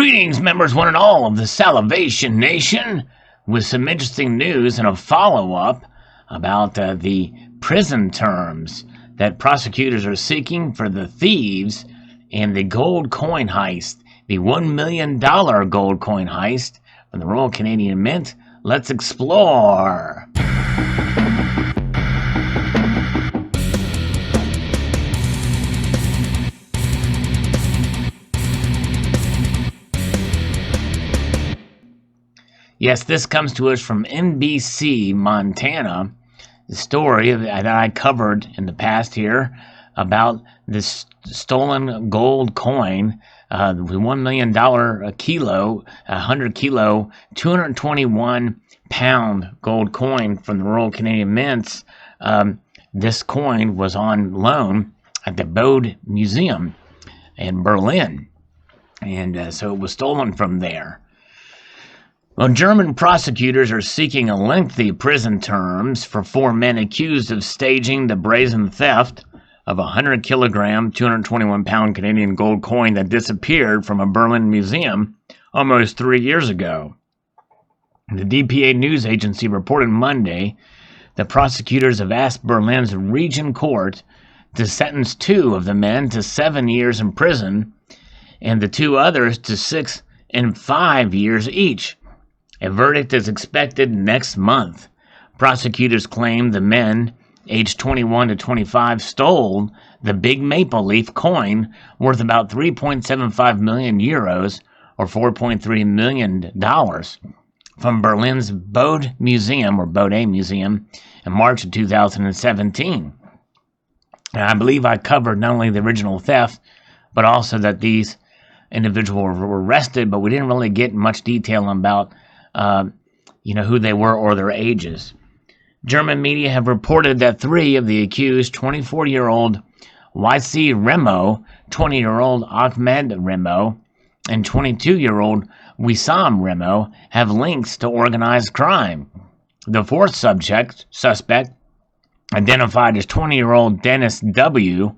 Greetings, members one and all of the Salivation Nation, with some interesting news and a follow-up about the prison terms that prosecutors are seeking for the thieves in the gold coin heist, the $1 million gold coin heist from the Royal Canadian Mint. Let's explore. Yes, this comes to us from NBC, Montana. The story that I covered in the past here about this stolen gold coin, the $1 million a kilo, 100 kilo, 221 pound gold coin from the Royal Canadian Mints. This coin was on loan at the Bode Museum in Berlin, and so it was stolen from there. Well, German prosecutors are seeking a lengthy prison terms for 4 men accused of staging the brazen theft of a 100 kilogram, 221 pound Canadian gold coin that disappeared from a Berlin museum almost 3 years ago. The DPA news agency reported Monday that prosecutors have asked Berlin's region court to sentence 2 of the men to 7 years in prison and the 2 others to 6 and 5 years each. A verdict is expected next month. Prosecutors claim the men, aged 21 to 25, stole the big maple leaf coin worth about 3.75 million euros or $4.3 million from Berlin's Bode Museum in March of 2017. And I believe I covered not only the original theft, but also that these individuals were arrested, but we didn't really get much detail about who they were or their ages. German media have reported that 3 of the accused, 24-year-old YC Remo, 20-year-old Ahmed Remo, and 22-year-old Wissam Remo, have links to organized crime. The 4th suspect, identified as 20-year-old Dennis W.,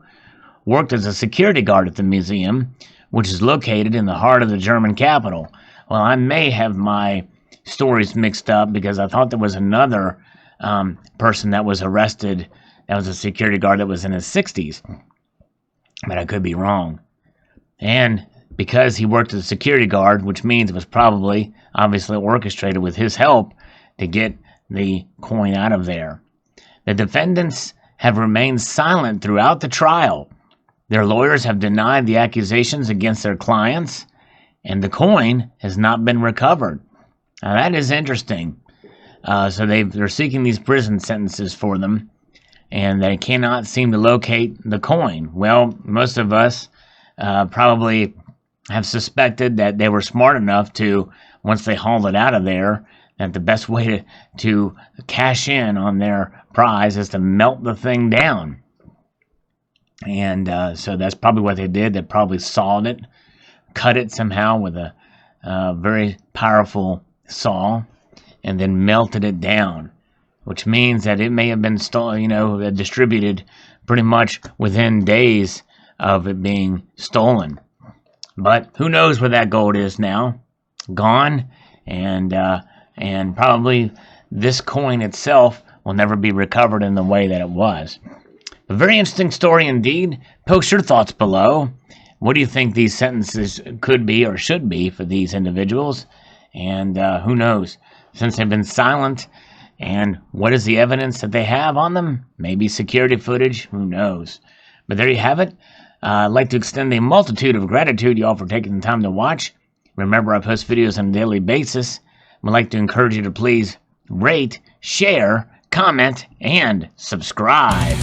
worked as a security guard at the museum, which is located in the heart of the German capital. Well, I may have my stories mixed up because I thought there was another person that was arrested that was a security guard that was in his 60s, but I could be wrong. And because he worked as a security guard, which means it was probably obviously orchestrated with his help to get the coin out of there. The defendants have remained silent throughout the trial. Their lawyers have denied the accusations against their clients, and the coin has not been recovered. Now that is interesting. So they're seeking these prison sentences for them, and they cannot seem to locate the coin. Well, most of us probably have suspected that they were smart enough to, once they hauled it out of there, that the best way to cash in on their prize is to melt the thing down. And so that's probably what they did. They probably sawed it, cut it somehow with a very powerful saw, and then melted it down, which means that it may have been distributed pretty much within days of it being stolen. But who knows where that gold is now? Gone, and probably this coin itself will never be recovered in the way that it was. A very interesting story indeed. Post your thoughts below. What do you think these sentences could be or should be for these individuals? And who knows? Since they've been silent, and what is the evidence that they have on them? Maybe security footage? Who knows? But there you have it. I'd like to extend a multitude of gratitude to you all for taking the time to watch. Remember, I post videos on a daily basis. I'd like to encourage you to please rate, share, comment, and subscribe.